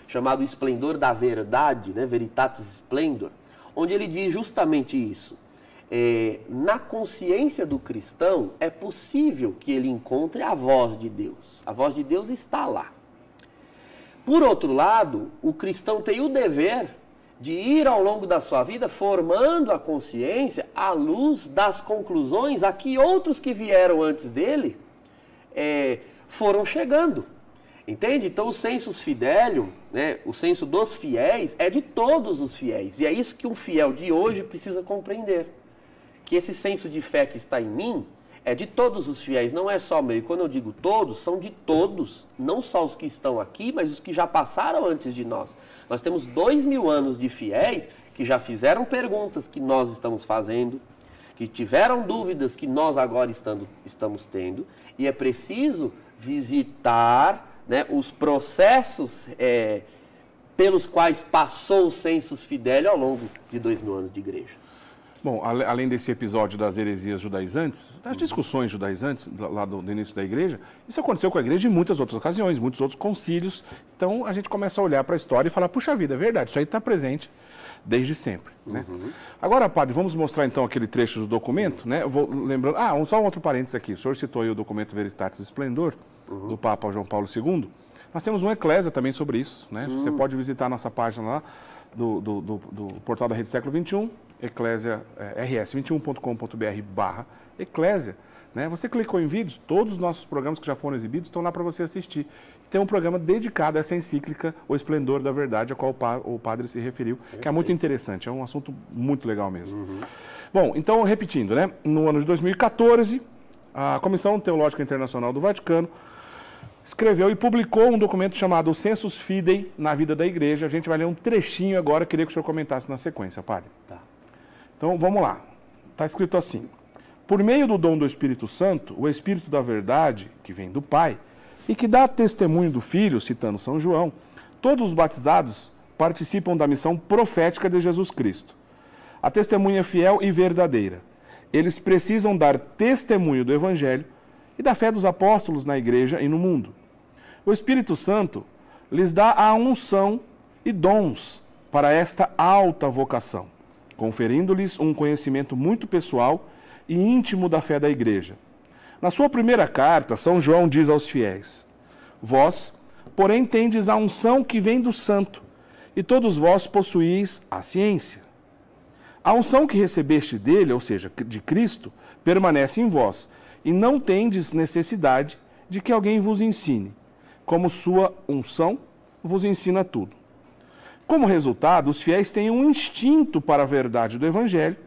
chamado Esplendor da Verdade, né, Veritatis Splendor, onde ele diz justamente isso. Na consciência do cristão é possível que ele encontre a voz de Deus. A voz de Deus está lá. Por outro lado, o cristão tem o dever de ir ao longo da sua vida formando a consciência à luz das conclusões a que outros que vieram antes dele foram chegando. Entende? Então o sensus fidelium, né, o senso dos fiéis, é de todos os fiéis. E é isso que um fiel de hoje precisa compreender. Que esse senso de fé que está em mim é de todos os fiéis, não é só meu. E quando eu digo todos, são de todos, não só os que estão aqui, mas os que já passaram antes de nós. Nós temos 2000 anos de fiéis que já fizeram perguntas que nós estamos fazendo, que tiveram dúvidas que nós agora estamos tendo, e é preciso visitar, né, os processos pelos quais passou o sensus fidelium ao longo de 2000 anos de igreja. Bom, além desse episódio das heresias judaizantes, das discussões judaizantes lá do início da igreja, isso aconteceu com a igreja em muitas outras ocasiões, muitos outros concílios. Então a gente começa a olhar para a história e falar, puxa vida, é verdade, isso aí está presente desde sempre. Né? Agora, padre, vamos mostrar então aquele trecho do documento, né? Eu vou lembrando, só um outro parênteses aqui, o senhor citou aí o documento Veritatis Splendor, do Papa João Paulo II. Nós temos um Eclésia também sobre isso, né? Você pode visitar a nossa página lá do portal da Rede Século XXI, Eclésia, rs21.com.br/Eclésia, né? Você clicou em vídeos, todos os nossos programas que já foram exibidos estão lá para você assistir. Tem um programa dedicado a essa encíclica, O Esplendor da Verdade, a qual o padre se referiu, que é muito interessante, é um assunto muito legal mesmo. Bom, então, repetindo, né? No ano de 2014, a Comissão Teológica Internacional do Vaticano escreveu e publicou um documento chamado Sensus Fidei na vida da igreja. A gente vai ler um trechinho agora, queria que o senhor comentasse na sequência, padre. Tá. Então, vamos lá. Está escrito assim: por meio do dom do Espírito Santo, o Espírito da Verdade, que vem do Pai, e que dá testemunho do Filho, citando São João, todos os batizados participam da missão profética de Jesus Cristo. A testemunha fiel e verdadeira. Eles precisam dar testemunho do Evangelho e da fé dos apóstolos na igreja e no mundo. O Espírito Santo lhes dá a unção e dons para esta alta vocação, conferindo-lhes um conhecimento muito pessoal e íntimo da fé da igreja. Na sua primeira carta, São João diz aos fiéis: Vós, porém, tendes a unção que vem do Santo, e todos vós possuís a ciência. A unção que recebeste dele, ou seja, de Cristo, permanece em vós, e não tendes necessidade de que alguém vos ensine, como sua unção vos ensina tudo. Como resultado, os fiéis têm um instinto para a verdade do Evangelho,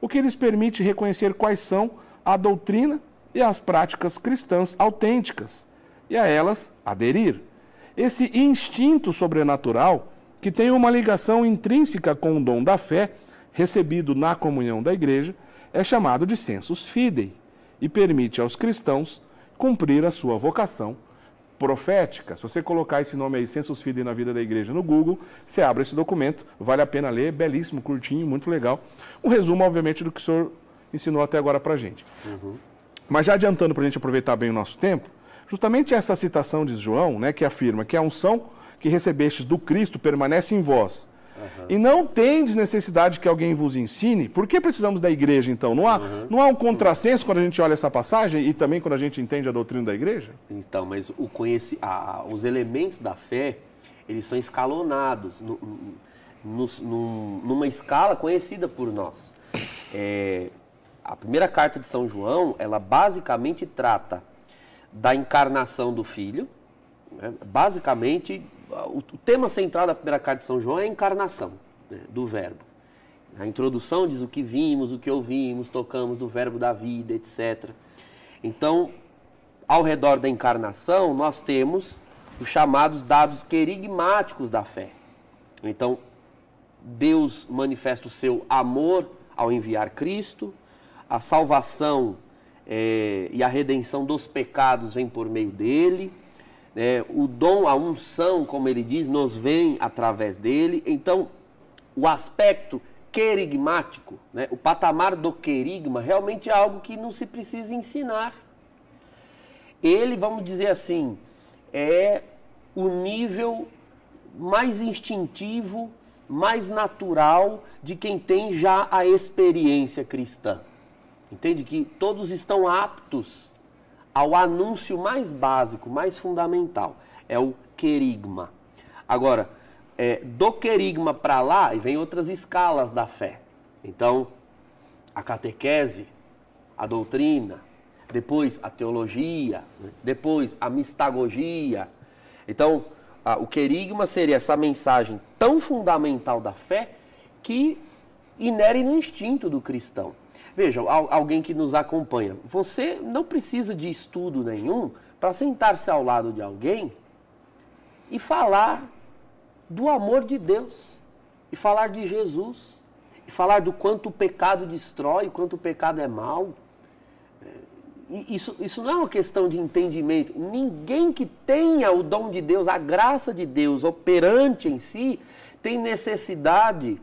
o que lhes permite reconhecer quais são a doutrina e as práticas cristãs autênticas, e a elas aderir. Esse instinto sobrenatural, que tem uma ligação intrínseca com o dom da fé, recebido na comunhão da igreja, é chamado de sensus fidei e permite aos cristãos cumprir a sua vocação profética. Se você colocar esse nome aí, sensus fidei na vida da igreja, no Google, você abre esse documento, vale a pena ler, belíssimo, curtinho, muito legal. Um resumo, obviamente, do que o senhor ensinou até agora pra gente. Mas já adiantando para a gente aproveitar bem o nosso tempo, justamente essa citação de João, né, que afirma que a unção que recebestes do Cristo permanece em vós, e não tendes necessidade que alguém vos ensine. Por que precisamos da igreja, então? Não há um contrassenso quando a gente olha essa passagem e também quando a gente entende a doutrina da igreja? Então, mas os elementos da fé, eles são escalonados numa escala conhecida por nós. A primeira carta de São João, ela basicamente trata da encarnação do Filho, né? Basicamente, o tema central da primeira carta de São João é a encarnação, né, do Verbo. A introdução diz o que vimos, o que ouvimos, tocamos do Verbo da vida, etc. Então, ao redor da encarnação, nós temos os chamados dados querigmáticos da fé. Então, Deus manifesta o seu amor ao enviar Cristo, a salvação e a redenção dos pecados vem por meio dele, o dom, a unção, como ele diz, nos vem através dele. Então, o aspecto querigmático, né, o patamar do querigma, realmente é algo que não se precisa ensinar. Ele, vamos dizer assim, é o nível mais instintivo, mais natural de quem tem já a experiência cristã. Entende? Que todos estão aptos ao anúncio mais básico, mais fundamental. É o querigma. Agora, do querigma para lá, e vem outras escalas da fé. Então, a catequese, a doutrina, depois a teologia, depois a mistagogia. Então, o querigma seria essa mensagem tão fundamental da fé que inere no instinto do cristão. Veja, alguém que nos acompanha, você não precisa de estudo nenhum para sentar-se ao lado de alguém e falar do amor de Deus, e falar de Jesus, e falar do quanto o pecado destrói, o quanto o pecado é mau. Isso não é uma questão de entendimento. Ninguém que tenha o dom de Deus, a graça de Deus operante em si, tem necessidade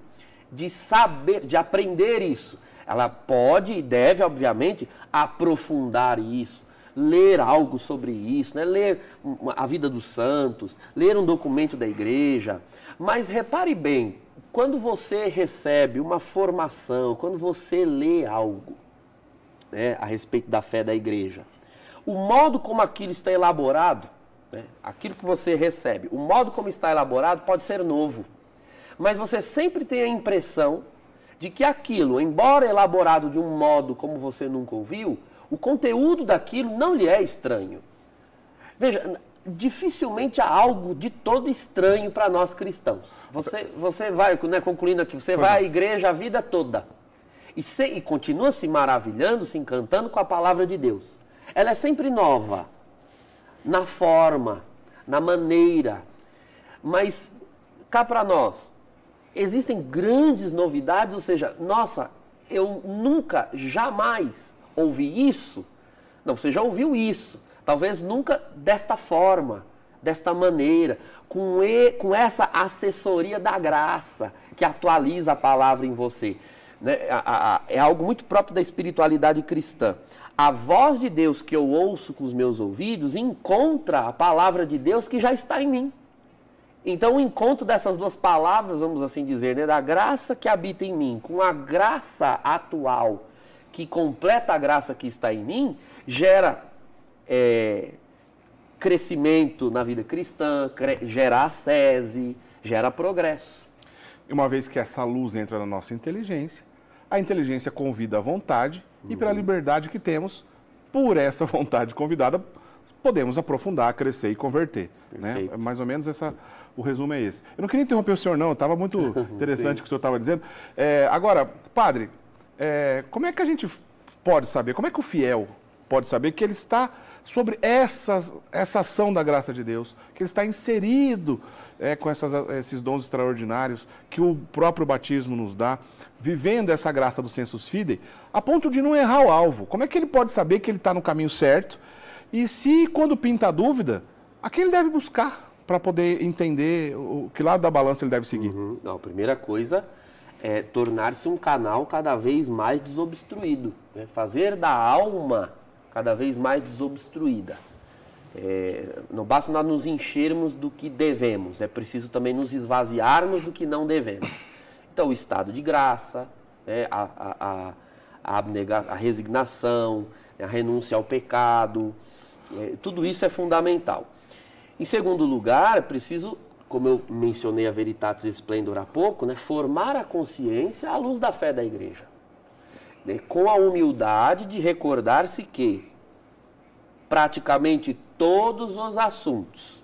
de saber, de aprender isso. Ela pode e deve, obviamente, aprofundar isso, ler algo sobre isso, né? Ler a vida dos santos, ler um documento da igreja. Mas repare bem, quando você recebe uma formação, quando você lê algo, né, a respeito da fé da igreja, o modo como aquilo está elaborado, né, aquilo que você recebe, o modo como está elaborado pode ser novo. Mas você sempre tem a impressão de que aquilo, embora elaborado de um modo como você nunca ouviu, o conteúdo daquilo não lhe é estranho. Veja, dificilmente há algo de todo estranho para nós cristãos. Você vai, né, concluindo aqui, você vai à igreja a vida toda e continua se maravilhando, se encantando com a palavra de Deus. Ela é sempre nova, na forma, na maneira, mas cá para nós, existem grandes novidades, ou seja, nossa, eu nunca, jamais ouvi isso. Não, você já ouviu isso. Talvez nunca desta forma, desta maneira, com essa assessoria da graça que atualiza a palavra em você. Né? É algo muito próprio da espiritualidade cristã. A voz de Deus que eu ouço com os meus ouvidos encontra a palavra de Deus que já está em mim. Então o encontro dessas duas palavras, vamos assim dizer, né, da graça que habita em mim, com a graça atual que completa a graça que está em mim, gera crescimento na vida cristã, gera ascese, gera progresso. E uma vez que essa luz entra na nossa inteligência, a inteligência convida a vontade e pela liberdade que temos, por essa vontade convidada, podemos aprofundar, crescer e converter. Né? Mais ou menos o resumo é esse. Eu não queria interromper o senhor não, estava muito interessante o que o senhor estava dizendo. Agora, padre, como é que a gente pode saber, como é que o fiel pode saber que ele está sobre essa ação da graça de Deus, que ele está inserido com esses dons extraordinários que o próprio batismo nos dá, vivendo essa graça do sensus fidei, a ponto de não errar o alvo? Como é que ele pode saber que ele está no caminho certo? E se, quando pinta a dúvida, a quem ele deve buscar para poder entender que lado da balança ele deve seguir? Não, a primeira coisa é tornar-se um canal cada vez mais desobstruído, né? Fazer da alma cada vez mais desobstruída. Não basta nós nos enchermos do que devemos, é preciso também nos esvaziarmos do que não devemos. Então, o estado de graça, né? A resignação, a renúncia ao pecado, tudo isso é fundamental. Em segundo lugar, é preciso, como eu mencionei a Veritatis Splendor há pouco, né, formar a consciência à luz da fé da igreja. Né, com a humildade de recordar-se que praticamente todos os assuntos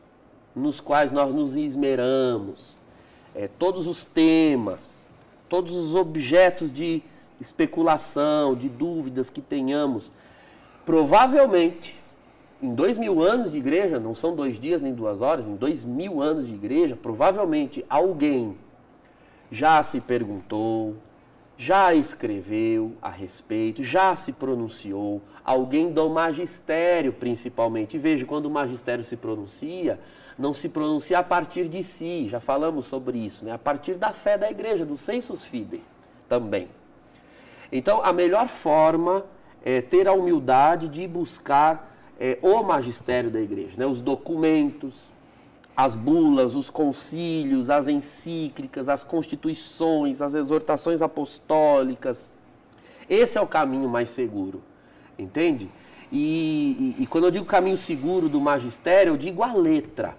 nos quais nós nos esmeramos, todos os temas, todos os objetos de especulação, de dúvidas que tenhamos, provavelmente, em 2000 anos de igreja, não são 2 dias nem 2 horas, em 2000 anos de igreja, provavelmente alguém já se perguntou, já escreveu a respeito, já se pronunciou, alguém do magistério principalmente. E veja, quando o magistério se pronuncia, não se pronuncia a partir de si, já falamos sobre isso, né? A partir da fé da igreja, do sensus fidei também. Então, a melhor forma é ter a humildade de buscar o magistério da igreja, né? Os documentos, as bulas, os concílios, as encíclicas, as constituições, as exortações apostólicas. Esse é o caminho mais seguro, entende? E quando eu digo caminho seguro do magistério, eu digo a letra,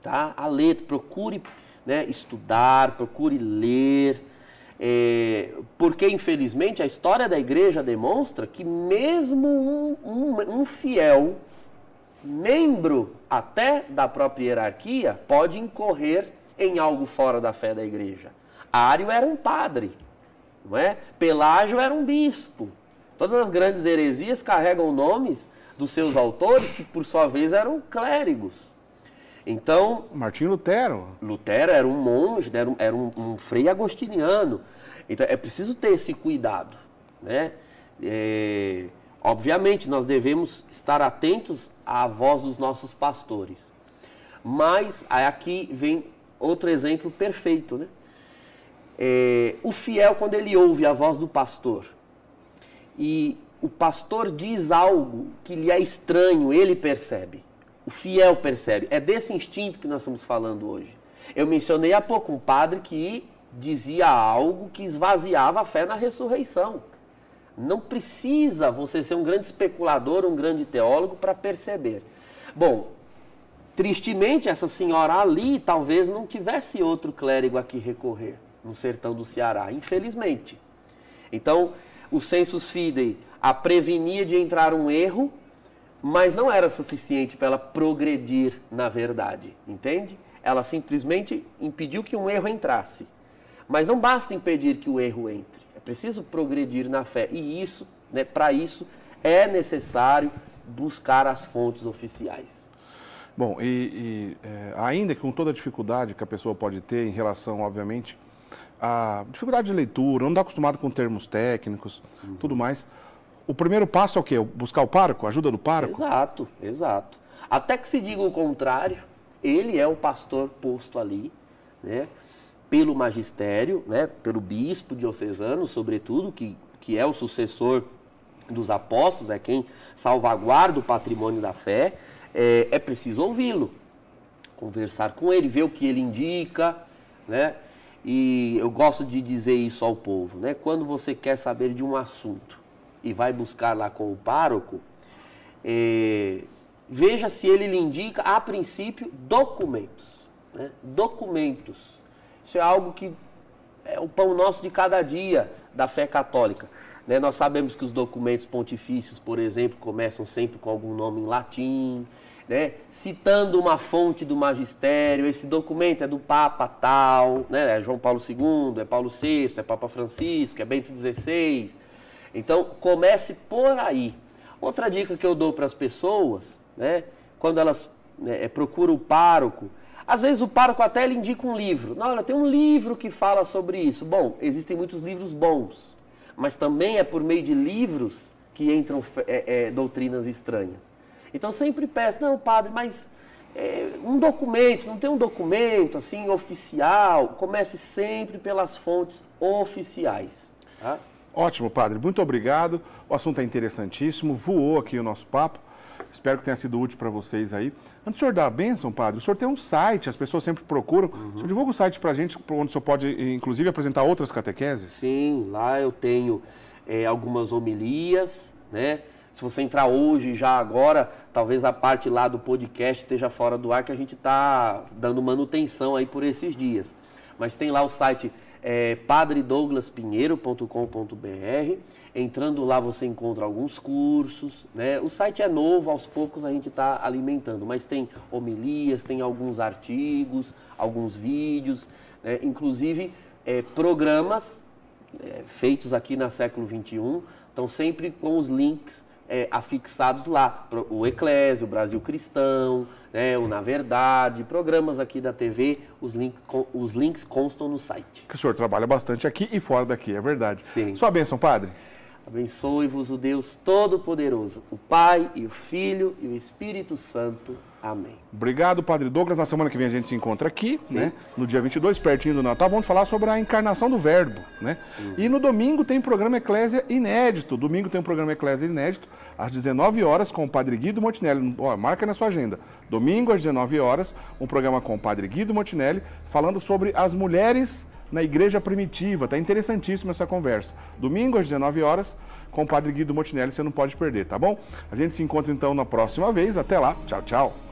tá? A letra, procure, né, estudar, procure ler, porque infelizmente a história da igreja demonstra que mesmo um fiel, membro até da própria hierarquia, pode incorrer em algo fora da fé da igreja. Ário era um padre, não é? Pelágio era um bispo. Todas as grandes heresias carregam nomes dos seus autores, que por sua vez eram clérigos. Então, Martinho Lutero. Lutero era um monge, era um frei agostiniano. Então, é preciso ter esse cuidado, né? Obviamente, nós devemos estar atentos à voz dos nossos pastores. Mas aqui vem outro exemplo perfeito, né? O fiel, quando ele ouve a voz do pastor, e o pastor diz algo que lhe é estranho, ele percebe. O fiel percebe. É desse instinto que nós estamos falando hoje. Eu mencionei há pouco um padre que dizia algo que esvaziava a fé na ressurreição. Não precisa você ser um grande especulador, um grande teólogo para perceber. Bom, tristemente essa senhora ali talvez não tivesse outro clérigo a que recorrer no sertão do Ceará, infelizmente. Então, o sensus fidei a prevenia de entrar um erro, mas não era suficiente para ela progredir na verdade, entende? Ela simplesmente impediu que um erro entrasse. Mas não basta impedir que o erro entre, é preciso progredir na fé. E isso, né, para isso, é necessário buscar as fontes oficiais. Bom, ainda com toda a dificuldade que a pessoa pode ter em relação, obviamente, à dificuldade de leitura, não está acostumado com termos técnicos, tudo mais, o primeiro passo é o quê? Buscar o pároco, a ajuda do pároco? Exato, exato. Até que se diga o contrário, ele é o pastor posto ali, né, pelo magistério, né, pelo bispo diocesano, sobretudo, que é o sucessor dos apóstolos, é quem salvaguarda o patrimônio da fé. É preciso ouvi-lo, conversar com ele, ver o que ele indica, né? E eu gosto de dizer isso ao povo, né? Quando você quer saber de um assunto e vai buscar lá com o pároco, veja se ele lhe indica, a princípio, documentos, né? Documentos. Isso é algo que é o pão nosso de cada dia da fé católica, né? Nós sabemos que os documentos pontifícios, por exemplo, começam sempre com algum nome em latim, né? Citando uma fonte do magistério, esse documento é do Papa tal, né? É João Paulo II, é Paulo VI, é Papa Francisco, é Bento XVI. Então, comece por aí. Outra dica que eu dou para as pessoas, né? Quando elas procuram o pároco, às vezes o pároco até ele indica um livro. Não, olha, tem um livro que fala sobre isso. Bom, existem muitos livros bons, mas também é por meio de livros que entram doutrinas estranhas. Então sempre peço, não, padre, mas um documento, não tem um documento assim oficial? Comece sempre pelas fontes oficiais. Tá? Ótimo, padre, muito obrigado. O assunto é interessantíssimo, voou aqui o nosso papo. Espero que tenha sido útil para vocês aí. Antes do senhor dar a bênção, padre, o senhor tem um site, as pessoas sempre procuram. O senhor divulga o site para a gente, onde o senhor pode, inclusive, apresentar outras catequeses? Sim, lá eu tenho algumas homilias, né? Se você entrar hoje, já agora, talvez a parte lá do podcast esteja fora do ar, que a gente está dando manutenção aí por esses dias. Mas tem lá o site padredouglaspinheiro.com.br. Entrando lá você encontra alguns cursos, né? O site é novo, aos poucos a gente está alimentando, mas tem homilias, tem alguns artigos, alguns vídeos, né? Inclusive programas feitos aqui na Século XXI, estão sempre com os links afixados lá, o Eclésia, o Brasil Cristão, né, o Na Verdade, programas aqui da TV, os links constam no site. Que o senhor trabalha bastante aqui e fora daqui, é verdade. Sim. Sua bênção, padre. Abençoe-vos o Deus Todo-Poderoso, o Pai e o Filho e o Espírito Santo. Amém. Obrigado, padre Douglas. Na semana que vem a gente se encontra aqui, né? No dia 22, pertinho do Natal, vamos falar sobre a encarnação do Verbo, né? E no domingo tem programa Eclésia inédito. Domingo tem um programa Eclésia inédito, às 19 horas, com o padre Guido Montinelli. Ó, marca na sua agenda. Domingo, às 19 horas, um programa com o padre Guido Montinelli, falando sobre as mulheres na igreja primitiva. Tá interessantíssima essa conversa. Domingo, às 19 horas, com o padre Guido Montinelli, você não pode perder, tá bom? A gente se encontra então na próxima vez. Até lá. Tchau, tchau.